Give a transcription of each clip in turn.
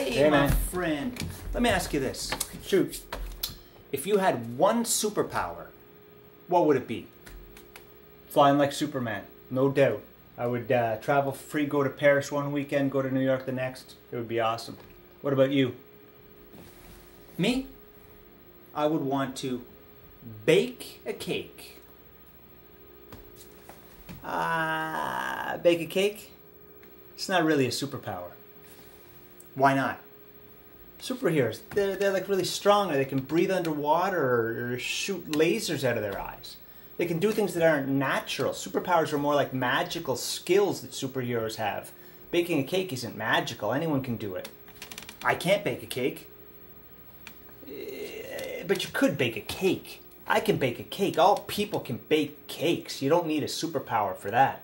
Hey, my friend. Let me ask you this. Shoot. If you had one superpower, what would it be? Flying like Superman, no doubt. I would travel for free, go to Paris one weekend, go to New York the next. It would be awesome. What about you? Me? I would want to bake a cake. Bake a cake? It's not really a superpower. Why not? Superheroes, they're like really strong, or they can breathe underwater or shoot lasers out of their eyes. They can do things that aren't natural. Superpowers are more like magical skills that superheroes have. Baking a cake isn't magical. Anyone can do it. I can't bake a cake. But you could bake a cake. I can bake a cake. All people can bake cakes. You don't need a superpower for that.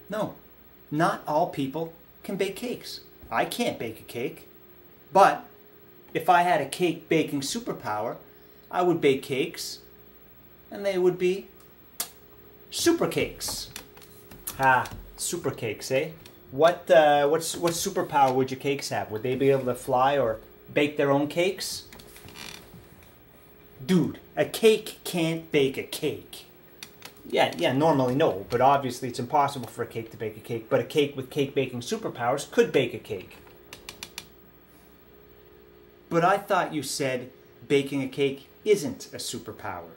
No, not all people can bake cakes. I can't bake a cake. But if I had a cake baking superpower, I would bake cakes, and they would be super cakes. Super cakes, eh? What superpower would your cakes have? Would they be able to fly or bake their own cakes? Dude, a cake can't bake a cake. Yeah, normally no, but obviously it's impossible for a cake to bake a cake, but a cake with cake baking superpowers could bake a cake. But I thought you said baking a cake isn't a superpower.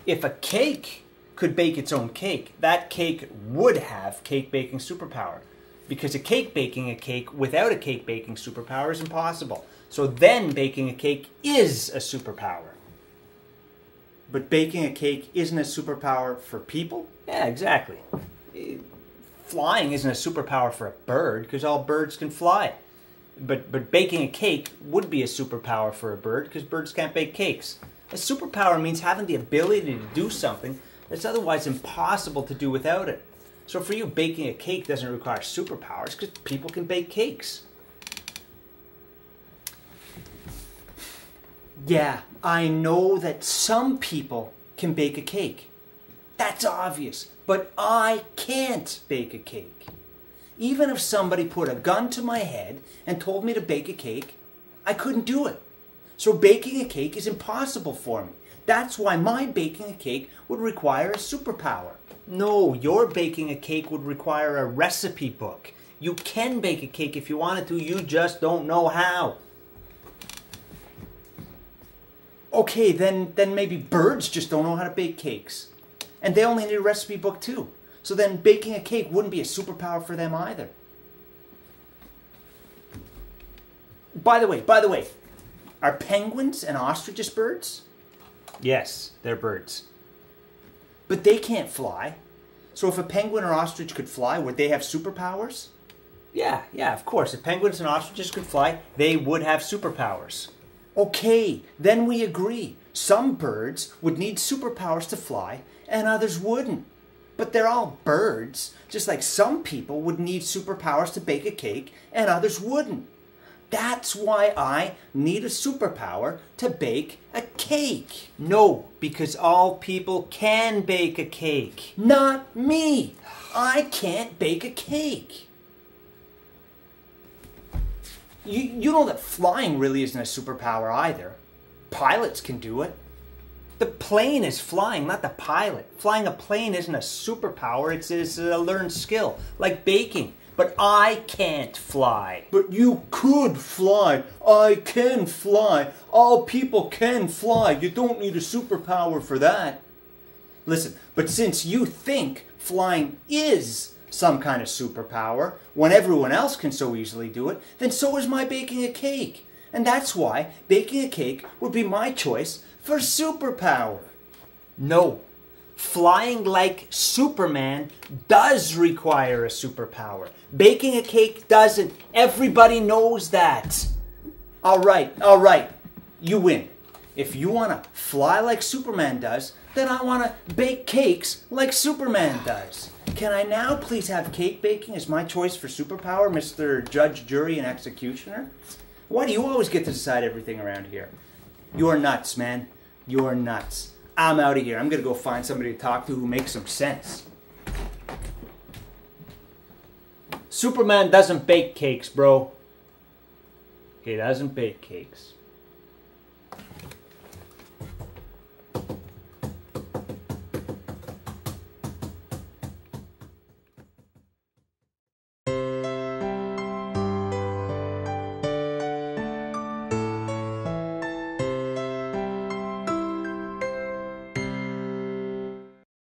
If a cake could bake its own cake, that cake would have cake baking superpower. Because a cake baking a cake without a cake baking superpower is impossible. So then baking a cake is a superpower. But baking a cake isn't a superpower for people? Yeah, exactly. Flying isn't a superpower for a bird, because all birds can fly. But baking a cake would be a superpower for a bird, because birds can't bake cakes. A superpower means having the ability to do something that's otherwise impossible to do without it. So for you, baking a cake doesn't require superpowers, because people can bake cakes. Yeah, I know that some people can bake a cake. That's obvious. But I can't bake a cake. Even if somebody put a gun to my head and told me to bake a cake, I couldn't do it. So baking a cake is impossible for me. That's why my baking a cake would require a superpower. No, your baking a cake would require a recipe book. You can bake a cake if you wanted to, you just don't know how. Okay, then maybe birds just don't know how to bake cakes. And they only need a recipe book too. So then baking a cake wouldn't be a superpower for them either. By the way, are penguins and ostriches birds? Yes, they're birds. But they can't fly. So if a penguin or ostrich could fly, would they have superpowers? Yeah, of course. If penguins and ostriches could fly, they would have superpowers. Okay, then we agree. Some birds would need superpowers to fly, and others wouldn't. But they're all birds, just like some people would need superpowers to bake a cake, and others wouldn't. That's why I need a superpower to bake a cake. No, because all people can bake a cake. Not me. I can't bake a cake. You know that flying really isn't a superpower either. Pilots can do it. The plane is flying, not the pilot. Flying a plane isn't a superpower, it's a learned skill, like baking. But I can't fly. But you could fly. I can fly. All people can fly. You don't need a superpower for that. Listen, but since you think flying is some kind of superpower, when everyone else can so easily do it, then so is my baking a cake. And that's why baking a cake would be my choice for superpower. No. Flying like Superman does require a superpower. Baking a cake doesn't. Everybody knows that. All right. You win. If you want to fly like Superman does, then I want to bake cakes like Superman does. Can I now please have cake baking as my choice for superpower, Mr. Judge, Jury, and Executioner? Why do you always get to decide everything around here? You're nuts, man. You're nuts. I'm out of here. I'm going to go find somebody to talk to who makes some sense. Superman doesn't bake cakes, bro. He doesn't bake cakes.